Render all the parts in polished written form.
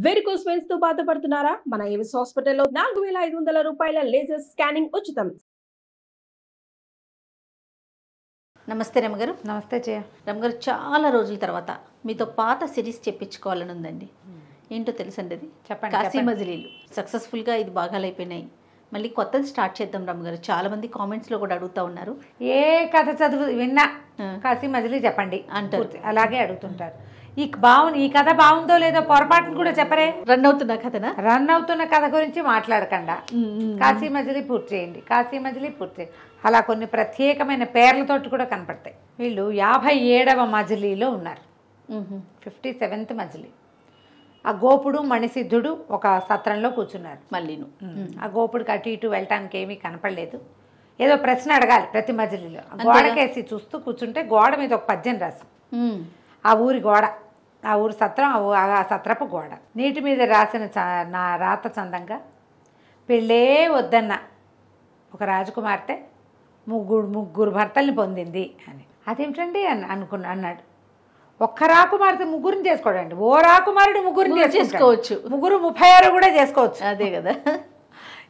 Varicose veins తో బాధపడుతున్నారా? మన ఏవిస్ హాస్పిటల్లో 4500 రూపాయల లేజర్ స్కానింగ్ ఉచితం. నమస్తే రమగారు. నమస్తే జయ. రమగారు, చాలా రోజుల తర్వాత మీతో పాత సిరీస్ చెప్పించుకోవాలని ఉందండి. ఏంటో తెలుసండి అది? చెప్పండి. కాశీ మజిలీలు సక్సెస్ఫుల్గా ఇది భాగాలైపోయినాయి. మళ్ళీ కొత్తది స్టార్ట్ చేద్దాం రమగారు. చాలా మంది కామెంట్స్లో కూడా అడుగుతూ ఉన్నారు. ఏ కథ చదువు విన్నా కాశీ మజిలీ చెప్పండి అంటారు. అలాగే అడుగుతుంటారు. ఈ కథ బాగుందో లేదో పొరపాటును కూడా చెప్పరే. రన్ అవుతున్న కథనా? రన్ అవుతున్న కథ గురించి మాట్లాడకుండా కాశీ మజిలీ పూర్తి చేయండి, కాశీ మజిలీ పూర్తి చేయండి. అలా కొన్ని ప్రత్యేకమైన పేర్లతోటి కూడా కనపడతాయి. వీళ్ళు 57వ మజిలీలో ఉన్నారు. 57th మజిలీ. ఆ గోపుడు మణిసిద్ధుడు ఒక సత్రంలో కూర్చున్నారు. మళ్ళీను ఆ గోపుడికి అటు ఇటు వెళ్ళటానికి ఏమీ కనపడలేదు. ఏదో ప్రశ్న అడగాలి ప్రతి మజిలీలో. గోడకేసి చూస్తూ కూర్చుంటే గోడ మీద ఒక పద్యం రాసు. ఆ ఊరి గోడ, ఆ ఊరి సత్రం, ఆ సత్రపు గోడ. నీటి మీద రాసిన నా రాత చందంగా పెళ్ళే వద్దన్న ఒక రాజకుమార్తె ముగ్గురు భర్తల్ని పొందింది అని. అదేమిటండి అన్నాడు. ఒక్క రాకుమార్తె ముగ్గురిని చేసుకోవడండి. ఓ రాకుమారుడు ముగ్గురిని చేసుకోవచ్చు. ముగ్గురు 36 కూడా చేసుకోవచ్చు. అదే కదా.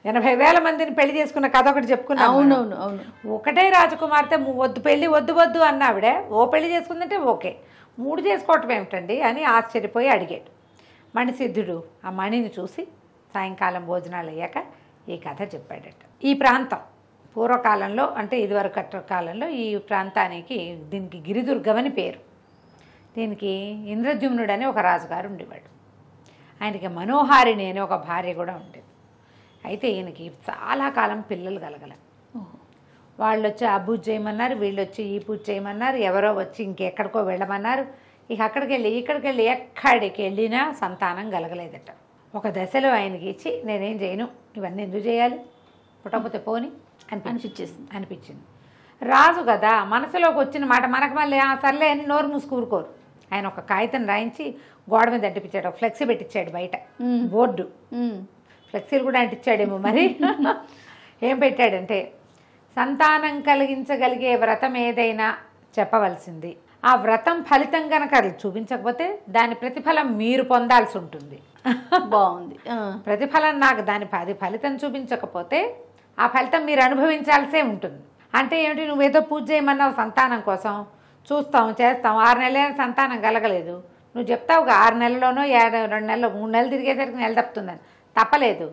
80,000 మందిని పెళ్లి చేసుకున్న కథ ఒకటి చెప్పుకున్నాం. అవునవును అవును. ఒకటే రాజకుమార్తె వద్దు పెళ్ళి వద్దు అన్న ఆవిడే ఓ పెళ్లి చేసుకుందంటే ఓకే, 3 చేసుకోవటం ఏమిటండి అని ఆశ్చర్యపోయి అడిగాడు. మణిసిద్ధుడు ఆ మణిని చూసి సాయంకాలం భోజనాలు అయ్యాక ఈ కథ చెప్పాడట. ఈ ప్రాంతం పూర్వకాలంలో, అంటే ఇదివరకు కాలంలో ఈ ప్రాంతానికి దీనికి గిరిదుర్గమని పేరు. దీనికి ఇంద్రద్యుమ్నుడు అని ఒక రాజుగారు ఉండేవాడు. ఆయనకి మనోహారిణి అనే ఒక భార్య కూడా ఉండేది. అయితే ఈయనకి చాలా కాలం పిల్లలు కలగల. వాళ్ళు వచ్చి ఆ పూజ చేయమన్నారు, వీళ్ళు వచ్చి ఈ పూజ చేయమన్నారు, ఎవరో వచ్చి ఇంకెక్కడికో వెళ్ళమన్నారు. ఇక అక్కడికి ఎక్కడికి వెళ్ళినా సంతానం కలగలేదట. ఒక దశలో ఆయనకి ఇచ్చి నేనేం చేయను, ఇవన్నీ ఎందుకు చేయాలి, పుట్టకపోతే పోని అనిపించింది. రాజు కదా, మనసులోకి వచ్చిన మాట మనకు మళ్ళీ సర్లే అని నోరు మూసుకూరుకోరు. ఆయన ఒక కాగితం రాయించి గోడ మీద అంటిపించాడు. ఒక ఫ్లెక్సీ పెట్టించాడు బయట, బోర్డు. ఫ్లెక్సీలు కూడా అంటించాడేమో మరి. ఏం పెట్టాడంటే, సంతానం కలిగించగలిగే వ్రతం ఏదైనా చెప్పవలసింది. ఆ వ్రతం ఫలితం కనుక చూపించకపోతే దాని ప్రతిఫలం మీరు పొందాల్సి ఉంటుంది. బాగుంది. ప్రతిఫలం నాకు అది ఫలితం చూపించకపోతే ఆ ఫలితం మీరు అనుభవించాల్సే ఉంటుంది. అంటే ఏమిటి, నువ్వేదో పూజ చేయమన్నావు సంతానం కోసం, చూస్తాం చేస్తాం, 6 నెలలైనా సంతానం కలగలేదు. నువ్వు చెప్తావుగా 6 నెలల్లోనో 2 నెలలు 3 నెలలు తిరిగేసరికి నెల తప్పుతుందని. తప్పలేదు,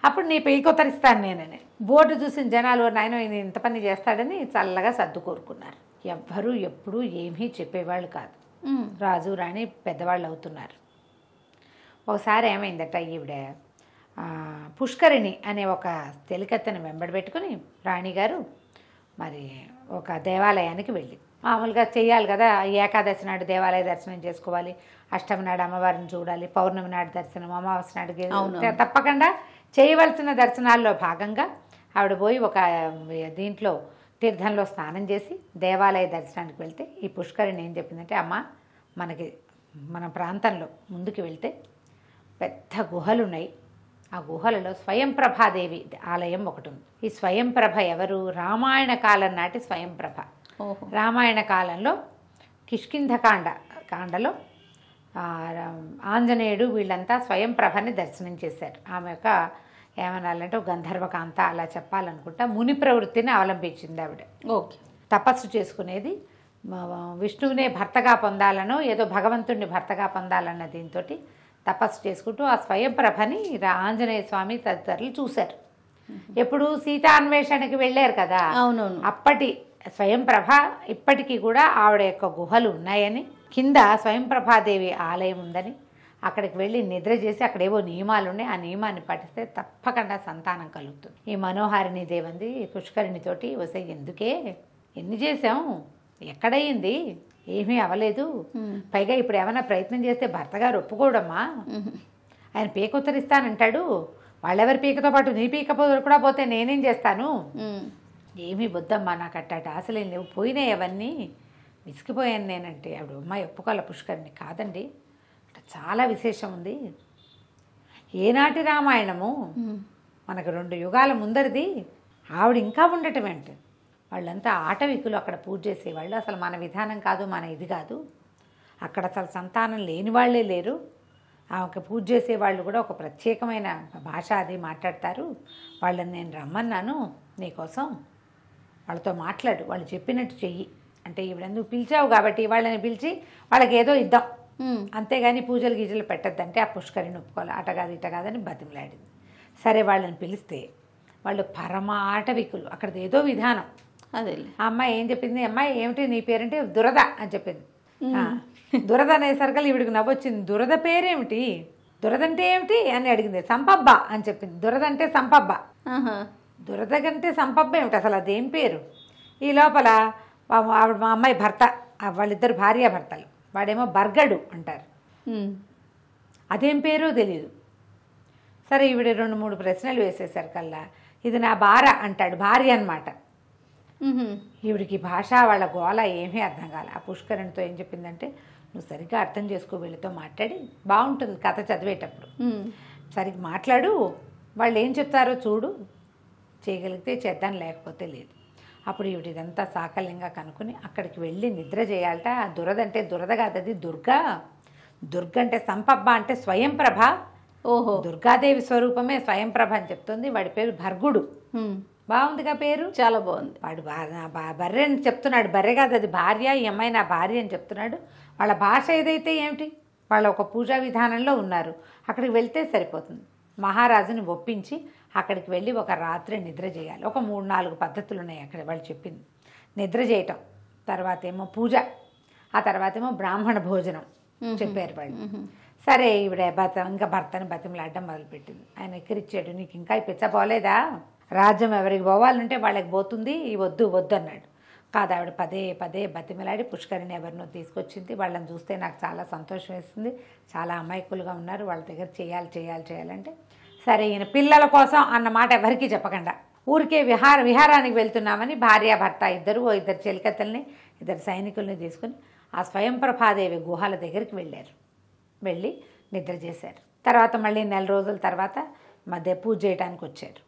అప్పుడు నీ పెయ్యి కొత్తరిస్తాను నేనని. బోర్డు చూసిన జనాలు నాయన ఈయన ఇంత పని చేస్తాడని చల్లగా సర్దు కోరుకున్నారు. ఎవ్వరూ ఎప్పుడూ ఏమీ చెప్పేవాళ్ళు కాదు. రాజు రాణి పెద్దవాళ్ళు అవుతున్నారు. ఒకసారి ఏమైందట, ఈవిడ పుష్కరిణి అనే ఒక తెలికత్తెను వెంబడి పెట్టుకుని రాణిగారు మరి ఒక దేవాలయానికి వెళ్ళి, మామూలుగా చేయాలి కదా, ఏకాదశి నాడు దేవాలయ దర్శనం చేసుకోవాలి, అష్టమి నాడు అమ్మవారిని చూడాలి, పౌర్ణమి నాడు దర్శనం, అమావాస్య నాడు తప్పకుండా చేయవలసిన దర్శనాల్లో భాగంగా ఆవిడ పోయి ఒక దీంట్లో తీర్థంలో స్నానం చేసి దేవాలయ దర్శనానికి వెళ్తే ఈ పుష్కరిణి ఏం చెప్పిందంటే, అమ్మ మన ప్రాంతంలో ముందుకు వెళ్తే పెద్ద గుహలు ఉన్నాయి. ఆ గుహలలో స్వయంప్రభాదేవి ఆలయం ఒకటి ఉంది. ఈ స్వయంప్రభ ఎవరు? రామాయణ కాలం నాటి స్వయంప్రభ. రామాయణ కాలంలో కాండలో ఆంజనేయుడు వీళ్ళంతా స్వయంప్రభని దర్శనం చేశారు. ఆమె యొక్క ఏమనాలంటే గంధర్వకాంత అలా చెప్పాలనుకుంటా ముని ప్రవృత్తిని అవలంబించింది ఆవిడ. ఓకే. తపస్సు చేసుకునేది విష్ణువునే భర్తగా పొందాలనో ఏదో భగవంతుడిని భర్తగా పొందాలన్న దీంతో తపస్సు చేసుకుంటూ ఆ స్వయంప్రభని ఆంజనేయ స్వామి తదితరులు చూశారు. ఎప్పుడు సీతాన్వేషణకి వెళ్ళారు కదా, అవునవును. అప్పటి స్వయంప్రభ ఇప్పటికీ కూడా ఆవిడ యొక్క గుహలు ఉన్నాయని, కింద స్వయంప్రభాదేవి ఆలయం ఉందని, అక్కడికి వెళ్ళి నిద్ర చేసి అక్కడేవో నియమాలు ఉన్నాయి, ఆ నియమాన్ని పాటిస్తే తప్పకుండా సంతానం కలుగుతుంది. ఈ మనోహారిణి దేవంది పుష్కరిణితోటి వసే ఎందుకే ఎన్ని చేసాం, ఎక్కడయ్యింది, ఏమీ అవ్వలేదు, పైగా ఇప్పుడు ఏమైనా ప్రయత్నం చేస్తే భర్తగారు ఒప్పుకోవడమ్మా, ఆయన పీక ఉత్తరిస్తానంటాడు, వాళ్ళెవరి పీకతో పాటు నీ పీక కూడా పోతే నేనేం చేస్తాను, ఏమీ బుద్ధమ్మా, నాకు అట్టాట ఆశలేం లేవు, పోయినాయి అవన్నీ, విసిగిపోయాను నేనంటే ఆవిడ అమ్మాయి ఒప్పుకోవాలి. పుష్కరిణి కాదండి, చాలా విశేషం ఉంది, ఏనాటి రామాయణము, మనకు 2 యుగాల ముందరిది, ఆవిడ ఇంకా ఉండటం ఏంటి, వాళ్ళంతా ఆటవికులు, అక్కడ పూజ చేసేవాళ్ళు, అసలు మన విధానం కాదు, మన ఇది కాదు, అక్కడ అసలు సంతానం లేని వాళ్ళే లేరు, ఆమెకు పూజ చేసే వాళ్ళు కూడా ఒక ప్రత్యేకమైన భాష అది మాట్లాడతారు. వాళ్ళని నేను రమ్మన్నాను నీకోసం, వాళ్ళతో మాట్లాడు, వాళ్ళు చెప్పినట్టు చెయ్యి అంటే ఇవిడెందుకు పిలిచావు కాబట్టి వాళ్ళని పిలిచి వాళ్ళకి ఏదో ఇద్దాం, అంతేగాని పూజలు గీజలు పెట్టద్దంటే ఆ పుష్కరిని ఒప్పుకోవాలి. అట కాదు ఇట కాదని బతిమలాడింది. సరే వాళ్ళని పిలిస్తే వాళ్ళు పరమ ఆటవికులు, అక్కడది ఏదో విధానం. అదే ఆ అమ్మాయి ఏం చెప్పింది, అమ్మాయి ఏమిటి నీ పేరంటే దురద అని చెప్పింది. దురద అనేసరికి ఈవిడికి నవ్వొచ్చింది. దురద పేరేమిటి, దురదంటే ఏమిటి అని అడిగింది. సంపబ్బ అని చెప్పింది. దురద అంటే సంపబ్బ, దురద కంటే సంపబ్బ ఏమిటి అసలు, అదేం పేరు? ఈ లోపల ఆవిడ మా అమ్మాయి భర్త, వాళ్ళిద్దరు భార్యాభర్తలు, వాడేమో బర్గడు అంటారు, అదేం పేరో తెలీదు. సరే ఈవిడ 2-3 ప్రశ్నలు వేసేసరికల్లా ఇది నా భార్య అంటాడు, భార్య అనమాట. ఈవిడికి భాష వాళ్ళ గోళ ఏమీ అర్థం కాలే. ఆ పుష్కరునితో ఏం చెప్పిందంటే, నువ్వు సరిగ్గా అర్థం చేసుకో, వీళ్ళతో మాట్లాడి బాగుంటుంది కథ చదివేటప్పుడు, సరిగ్గా మాట్లాడు, వాళ్ళు ఏం చెప్తారో చూడు, చేయగలిగితే చేద్దాం లేకపోతే లేదు. అప్పుడు ఈవిడ ఇదంతా సాకల్యంగా కనుక్కుని అక్కడికి వెళ్ళి నిద్ర చేయాలట. ఆ దురద అంటే దురద కాదు, అది దుర్గా. దుర్గ అంటే సంపబ్బ అంటే స్వయంప్రభ. ఓహో, దుర్గాదేవి స్వరూపమే స్వయంప్రభ అని చెప్తుంది. వాడి పేరు భర్గుడు. బాగుందిగా పేరు, చాలా బాగుంది. వాడు బర్రె అని చెప్తున్నాడు, బర్రె కాదు అది భార్య, ఈ అమ్మాయి నా భార్య అని చెప్తున్నాడు. వాళ్ళ భాష ఏదైతే ఏమిటి, వాళ్ళ ఒక పూజా విధానంలో ఉన్నారు. అక్కడికి వెళ్తే సరిపోతుంది. మహారాజుని ఒప్పించి అక్కడికి వెళ్ళి ఒక రాత్రి నిద్ర చేయాలి. ఒక 3-4 పద్ధతులు ఉన్నాయి అక్కడ వాళ్ళు చెప్పింది. నిద్ర చేయటం, తర్వాత ఏమో పూజ, ఆ తర్వాత ఏమో బ్రాహ్మణ భోజనం చెప్పారు వాళ్ళు. సరే ఈవిడ ఇంకా భర్తని బతిమలాడడం మొదలుపెట్టింది. ఆయన ఎక్కరిచ్చాడు, నీకు ఇంకా పిచ్చపోలేదా, రాజ్యం ఎవరికి పోవాలంటే వాళ్ళకి పోతుంది, వద్దు వద్దు అన్నాడు. కాదు, ఆవిడ పదే పదే బతిమలాడి పుష్కరిని ఎవరినో తీసుకొచ్చింది. వాళ్ళని చూస్తే నాకు చాలా సంతోషం వేస్తుంది, చాలా అమాయకులుగా ఉన్నారు, వాళ్ళ దగ్గర చేయాలంటే సరే ఈయన పిల్లల కోసం అన్న మాట ఎవరికీ చెప్పకుండా ఊరికే విహారానికి వెళ్తున్నామని భార్యాభర్త ఇద్దరు చెలికత్తల్ని 2 సైనికుల్ని తీసుకుని ఆ స్వయంప్రభాదేవి గుహల దగ్గరికి వెళ్ళారు. వెళ్ళి నిద్ర చేశారు. తర్వాత మళ్ళీ 4 రోజుల తర్వాత మధ్య పూజ చేయడానికి వచ్చారు.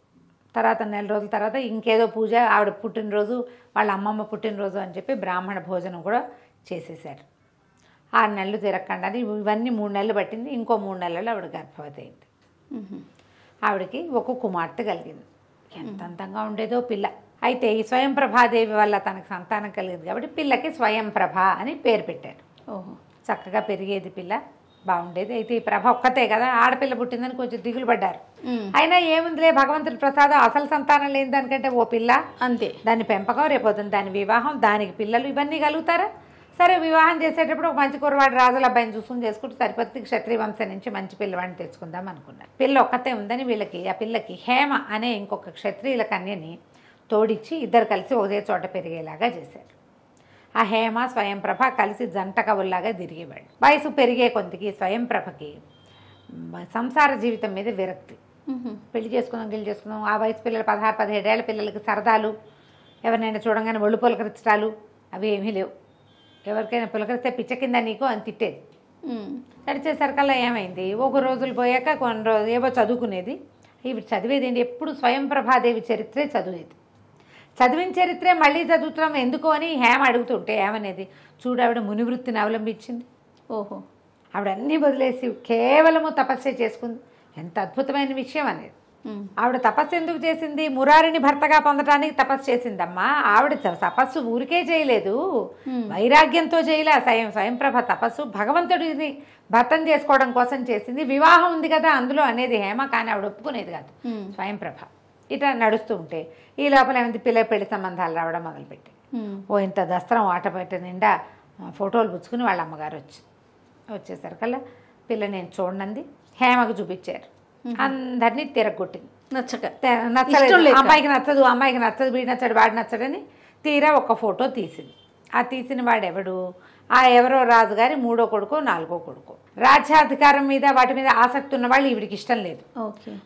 తర్వాత 4 రోజుల తర్వాత ఇంకేదో పూజ, ఆవిడ పుట్టినరోజు, వాళ్ళ అమ్మమ్మ పుట్టినరోజు అని చెప్పి బ్రాహ్మణ భోజనం కూడా చేసేసారు. 6 నెలలు తిరగకుండా ఇవన్నీ 3 నెలలు పట్టింది. ఇంకో 3 నెలల్లో ఆవిడ గర్భవతి అయింది. ఆవిడకి ఒక కుమార్తె కలిగింది. ఎంత అందంగా ఉండేదో పిల్ల. అయితే ఈ స్వయంప్రభాదేవి వల్ల తనకు సంతానం కలిగింది కాబట్టి పిల్లకి స్వయంప్రభ అని పేరు పెట్టారు. ఓహో, చక్కగా పెరిగేది పిల్ల, బాగుండేది. అయితే ఈ ప్రభ ఒక్కతే కదా, ఆడపిల్ల పుట్టిందని కొంచెం దిగులు పడ్డారు. అయినా ఏముందిలే, భగవంతుడి ప్రసాదం, అసలు సంతానం లేని దానికంటే ఓ పిల్ల అంతే, దాని పెంపకం, రేపొద్దున దాని వివాహం, దానికి పిల్లలు, ఇవన్నీ కలుగుతారా. సరే వివాహం చేసేటప్పుడు ఒక మంచి కుర్రవాడు రాజుల అబ్బాయిని చూసుకుని చేసుకుంటే సరిపోతుంది, క్షత్రియ వంశం నుంచి మంచి పిల్లవాడిని తెచ్చుకుందాం అనుకున్నారు. పిల్ల ఒక్కతే ఉందని వీళ్ళకి, ఆ పిల్లకి హేమ అనే ఇంకొక క్షత్రియుల కన్యని తోడిచ్చి ఇద్దరు కలిసి ఒకే చోట పెరిగేలాగా చేశారు. ఆ హేమ స్వయంప్రభ కలిసి జంట కవుల్లాగా తిరిగేవాడు. వయసు పెరిగే కొంతకి స్వయంప్రభకి సంసార జీవితం మీద విరక్తి. పెళ్లి చేసుకుందాం, ఆ వయసు పిల్లలు 16-17 ఏళ్ల పిల్లలకి సరదాలు, ఎవరినైనా చూడంగానే ఒళ్ళు పులకరించడాలు అవి ఏమీ లేవు. ఎవరికైనా పులకరిస్తే పిచ్చ కింద నీకు అని తిట్టేది. నడిచేసరికల్లా ఏమైంది, ఒక రోజులు పోయాక కొన్ని రోజులు ఏవో చదువుకునేది. ఇవి చదివేది ఏంటి, ఎప్పుడు స్వయంప్రభాదేవి చరిత్రే చదివేది. చదివిన చరిత్రే మళ్ళీ చదువుతున్నాం ఎందుకు అని హేమ అడుగుతుంటే ఏమనేది, చూడు ఆవిడ మునివృత్తిని అవలంబించింది. ఓహో, ఆవిడ అన్నీ వదిలేసి కేవలము తపస్సే చేసుకుంది. ఎంత అద్భుతమైన విషయం అనేది. ఆవిడ తపస్సు ఎందుకు చేసింది, మురారిని భర్తగా పొందడానికి తపస్సు చేసిందమ్మా. ఆవిడ తపస్సు ఊరికే చేయలేదు, వైరాగ్యంతో చేయలే. స్వయంప్రభ తపస్సు భగవంతుడిని భర్తం చేసుకోవడం కోసం చేసింది. వివాహం ఉంది కదా అందులో అనేది హేమ, కానీ ఆవిడ ఒప్పుకునేది కాదు స్వయంప్రభ. ఇట్లా నడుస్తూ ఉంటే ఈ లోపల ఏమైంది, పెళ్లి సంబంధాలు రావడం మొదలుపెట్టి ఇంత దస్త్రం ఆట పెట్ట నిండా ఫోటోలు పుచ్చుకుని వాళ్ళ అమ్మగారు వచ్చేసరికల్లా పిల్ల నేను చూడండి హేమకు చూపించారు. అందరినీ తిరగొట్టింది. నచ్చలేదు, అమ్మాయికి నచ్చదు, వీడు నచ్చాడు, వాడు నచ్చడని తీరా ఒక ఫోటో తీసింది. ఆ తీసిన వాడెవడు, ఆ ఎవరో రాజుగారి 3వ కొడుకో 4వ కొడుకో. రాజ్యాధికారం మీద వాటి మీద ఆసక్తి ఉన్న వాళ్ళు ఈవిడికి ఇష్టం లేదు.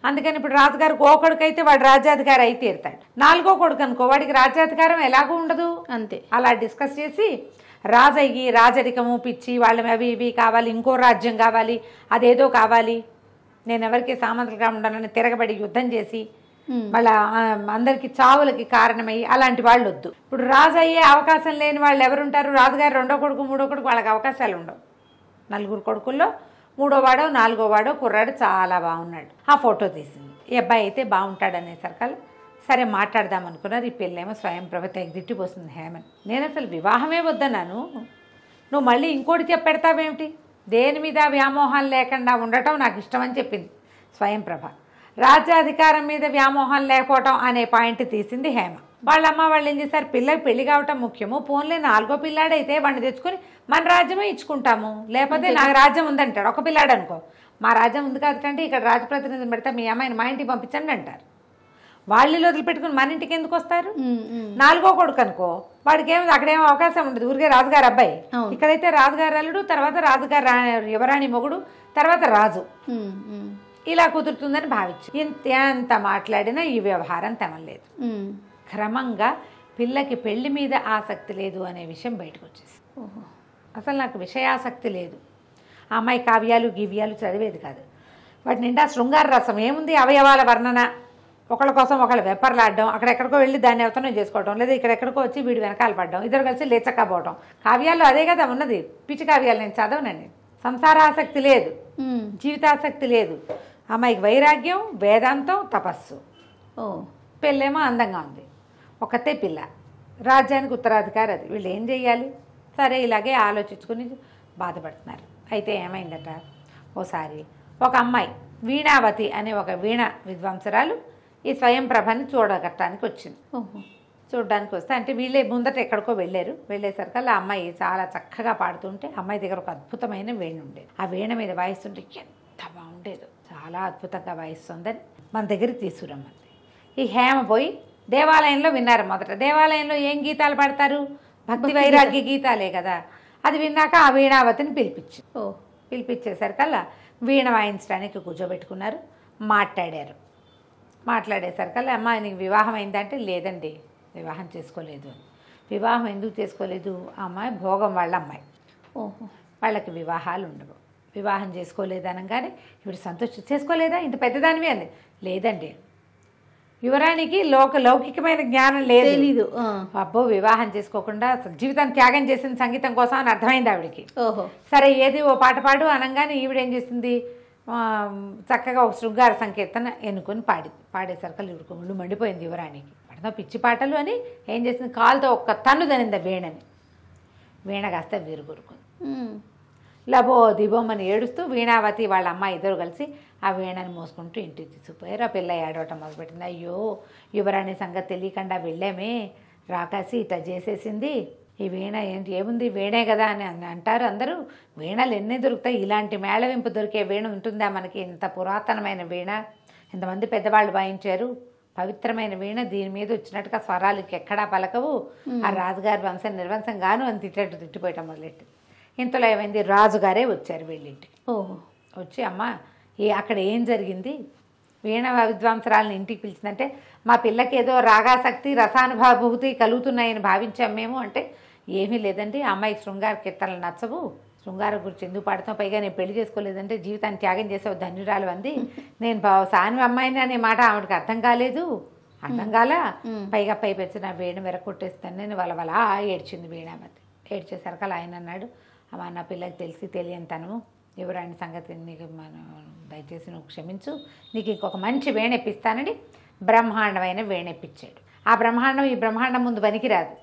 అందుకని ఇప్పుడు రాజుగారికి ఓ కొడుకు అయితే వాడు రాజ్యాధికారి అయి తీరుతాడు. 4వ కొడుకు అనుకో, వాడికి రాజ్యాధికారం ఎలాగూ ఉండదు. అంతే. అలా డిస్కస్ చేసి రాజయ్యి రాజరికము పిచ్చి, వాళ్ళని అవి ఇవి కావాలి, ఇంకో రాజ్యం కావాలి, అదేదో కావాలి, నేను ఎవరికి సామంతులుగా ఉండాలని తిరగబడి యుద్ధం చేసి మళ్ళీ అందరికి చావులకి కారణమయ్యి అలాంటి వాళ్ళు వద్దు. ఇప్పుడు రాజు అయ్యే అవకాశం లేని వాళ్ళు ఎవరుంటారు, రాజుగారు 2వ కొడుకు 3వ కొడుకు, వాళ్ళకి అవకాశాలు ఉండవు. 4 కొడుకుల్లో మూడోవాడో నాలుగోవాడో కుర్రాడు చాలా బాగున్నాడు. ఆ ఫోటో తీసింది. ఈ అబ్బాయి అయితే బాగుంటాడు అనేసరికల్లా సరే మాట్లాడదాం అనుకున్నారు. ఈ పిల్లేమో స్వయం ప్రభ తిట్టిపోతుంది హేమన్. నేను అసలు వివాహమే వద్దన్నాను, నువ్వు మళ్ళీ ఇంకోటి చెప్పెడతావేమిటి, దేని మీద వ్యామోహాలు లేకుండా ఉండటం నాకు ఇష్టం అని చెప్పింది స్వయం ప్రభ. రాజ్యాధికారం మీద వ్యామోహం లేకపోవటం అనే పాయింట్ తీసింది హేమ. వాళ్ళమ్మ వాళ్ళు ఏం చేశారు, పిల్లకి పెళ్లి కావటం ముఖ్యము, పోన్లే 4వ పిల్లాడైతే వాడిని తెచ్చుకొని మన రాజ్యమే ఇచ్చుకుంటాము, లేకపోతే నాకు రాజ్యం ఉందంటాడు. ఒక పిల్లాడు అనుకో, మా రాజ్యం ఉంది కాదంటే ఇక్కడ రాజప్రతినిధిని పెడితే మీ అమ్మాయిని మా ఇంటికి పంపించండి అంటారు. వాళ్ళు వదిలిపెట్టుకుని మన ఇంటికి ఎందుకు వస్తారు? 4వ కొడుకు అనుకో, వాడికి ఏమో అక్కడేమో అవకాశం ఉండదు, ఊరికే రాజుగారు అబ్బాయి. ఇక్కడైతే రాజుగారు అల్లుడు, తర్వాత రాజుగారు యువరాణి మొగుడు, తర్వాత రాజు, ఇలా కుదురుతుందని భావించు. ఎంత మాట్లాడినా ఈ వ్యవహారం తెమలేదు. క్రమంగా పిల్లకి పెళ్లి మీద ఆసక్తి లేదు అనే విషయం బయటకు వచ్చేసి, అసలు నాకు విషయాసక్తి లేదు. ఆ అమ్మాయి కావ్యాలు గివ్యాలు చదివేది కాదు, వాటి నిండా శృంగార రసం ఏముంది, అవయవాల వర్ణన, ఒకళ్ళ కోసం ఒకళ్ళు వెప్పర్లాడడం, అక్కడెక్కడికో వెళ్ళి దాన్ని ఎవతనం చేసుకోవడం, లేదా ఇక్కడెక్కడికో వచ్చి వీడి వెనకాల పడడం, ఇద్దరు కలిసి లేచక్కపోవడం. కావ్యాల్లో అదే కదా ఉన్నది, పిచ్చి కావ్యాలు నేను చదవనండి. సంసారాసక్తి లేదు, జీవితాసక్తి లేదు. అమ్మాయికి వైరాగ్యం, వేదాంతం, తపస్సు. పెళ్ళేమో అందంగా ఉంది, ఒకతే పిల్ల, రాజ్యానికి ఉత్తరాధికారి అది. వీళ్ళు ఏం చెయ్యాలి? సరే ఇలాగే ఆలోచించుకుని బాధపడుతున్నారు. అయితే ఏమైందట, ఓసారి ఒక అమ్మాయి వీణావతి అనే ఒక వీణ విద్వాంసరాలు ఈ స్వయం ప్రభని చూడగట్టడానికి వచ్చింది. చూడడానికి వస్తే అంటే వీళ్ళే ముందట ఎక్కడికో వెళ్ళేసరికి ఆ అమ్మాయి చాలా చక్కగా పాడుతుంటే అమ్మాయి దగ్గర ఒక అద్భుతమైన వీణ ఉండేది. ఆ వీణ మీద వాయిస్తుంటే ఎంత బాగుండేదో, చాలా అద్భుతంగా వాయిస్తుందని మన దగ్గరికి తీసుకురమ్మంది. ఈ హేమ పోయి దేవాలయంలో విన్నారు. మొదట దేవాలయంలో ఏం గీతాలు పాడతారు, భక్తి వైరాగ్య గీతాలే కదా. అది విన్నాక ఆ వీణావతిని పిలిపించేసరికల్లా వీణ వాయించడానికి కూర్చోబెట్టుకున్నారు. మాట్లాడేసరికల్లా అమ్మ నీకు వివాహం అయిందంటే లేదండి వివాహం చేసుకోలేదు అని. వివాహం ఎందుకు చేసుకోలేదు? ఆ అమ్మాయి భోగం వాళ్ళ అమ్మాయి, వాళ్ళకి వివాహాలు ఉండవు, వివాహం చేసుకోలేదు అనగానే ఇప్పుడు చేసుకోలేదా, ఇంత పెద్దదానివి అంది. లేదండి, యువరానికి లౌకికమైన జ్ఞానం లేదు. అబ్బో వివాహం చేసుకోకుండా జీవితాన్ని త్యాగం చేసిన సంగీతం కోసం అని అర్థమైంది ఆవిడికి. సరే ఏది ఓ పాట పాడు అనగానే ఈవిడేం చేసింది, చక్కగా ఒక శృంగార సంకీర్తన ఎన్నుకొని పాడేసరికి ఈవిడికి ఒళ్ళు మండిపోయింది యువరానికి. పడతా పిచ్చి పాటలు అని ఏం చేసింది, కాలుతో ఒక్క తన్ను తనింది వీణని. వీణ కాస్త విరుగురుకుంది. లబో దిబోమని ఏడుస్తూ వీణావతి వాళ్ళ అమ్మ ఇద్దరు కలిసి ఆ వీణని మోసుకుంటూ ఇంటికి తీసుకుపోయారు. ఆ పిల్ల ఏడవటం మొదలుపెట్టింది. అయ్యో యువరాణి సంగతి తెలియకుండా వెళ్ళామే, రాకాసి ఇట్లా చేసేసింది, ఈ వీణ ఏముంది వీణే కదా అని అంటారు అందరూ. వీణలు ఎన్ని దొరుకుతాయి, ఇలాంటి మేళవింపు దొరికే వీణ ఉంటుందా మనకి, ఇంత పురాతనమైన వీణ, ఇంతమంది పెద్దవాళ్ళు వాయించారు, పవిత్రమైన వీణ, దీని మీద వచ్చినట్టుగా స్వరాలకి ఎక్కడా పలకవు, ఆ రాజుగారి వంశం నిర్వంశంగాను అని తిట్టిపోయటం మొదలెట్టి. ఇంతలో ఏమైంది, రాజుగారే వచ్చారు వీళ్ళింటికి. వచ్చి అమ్మ అక్కడ ఏం జరిగింది, వీణ విద్వాంసరాలను ఇంటికి పిలిచిందంటే మా పిల్లకి ఏదో రాగాసక్తి రసానుభూతి కలుగుతున్నాయని భావించాం మేము. అంటే ఏమీ లేదండి, అమ్మాయికి శృంగార కీర్తనలు నచ్చవు, శృంగార గురించి ఎందుకు పాడతాం, పైగా నేను పెళ్లి చేసుకోలేదంటే జీవితాన్ని త్యాగం చేసే ధన్యురాలు అంది, నేను సాని అమ్మాయిని అనే మాట ఆవిడకి అర్థం కాల, పైగా పై పెంచిన వీణ వెరకొట్టేస్తాను నేను వలవలా ఏడ్చింది వీణామతి. ఏడ్చేసరికి అలా ఆయన అన్నాడు, అమ్మ నా పిల్లకి తెలియని తను యువరాణి సంగతి నీకు దయచేసి నువ్వు క్షమించు, నీకు ఇంకొక మంచి వీణ ఇప్పిస్తానని బ్రహ్మాండమైన వీణ ఇప్పించాడు. ఆ బ్రహ్మాండం ఈ బ్రహ్మాండం ముందు పనికిరాదు.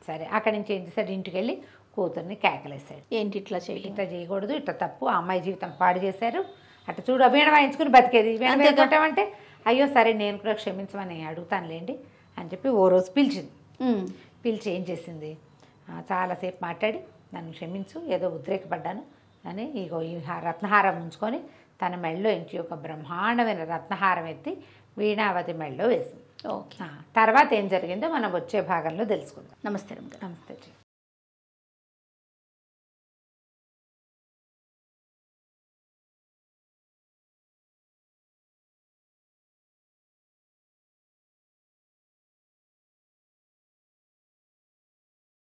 సరే అక్కడి నుంచి ఏం చేశాడు, ఇంటికి వెళ్ళి కూతుర్ని కేకలేశాడు. ఏంటి ఇట్లా చేయకూడదు, ఇట్లా తప్పు, ఆ అమ్మాయి జీవితం పాడు చేశారు, అట్లా చూడు వీణ వాయించుకుని బతికేది, వీణ కొట్టామంటే అయ్యో సరే నేను కూడా క్షమించమని అడుగుతానులేండి అని చెప్పి ఓ రోజు పిలిచి ఏం చేసింది, చాలాసేపు మాట్లాడి నన్ను క్షమించు, ఏదో ఉద్రేకపడ్డాను అని ఇగో ఈ రత్నహారం ఉంచుకొని తన మెళ్ళో ఇంటి ఒక బ్రహ్మాండమైన రత్నహారం ఎత్తి వీణావతి మెళ్ళో వేసింది. తర్వాత ఏం జరిగిందో మనం వచ్చే భాగంలో తెలుసుకుందాం. నమస్తే. నమస్తే.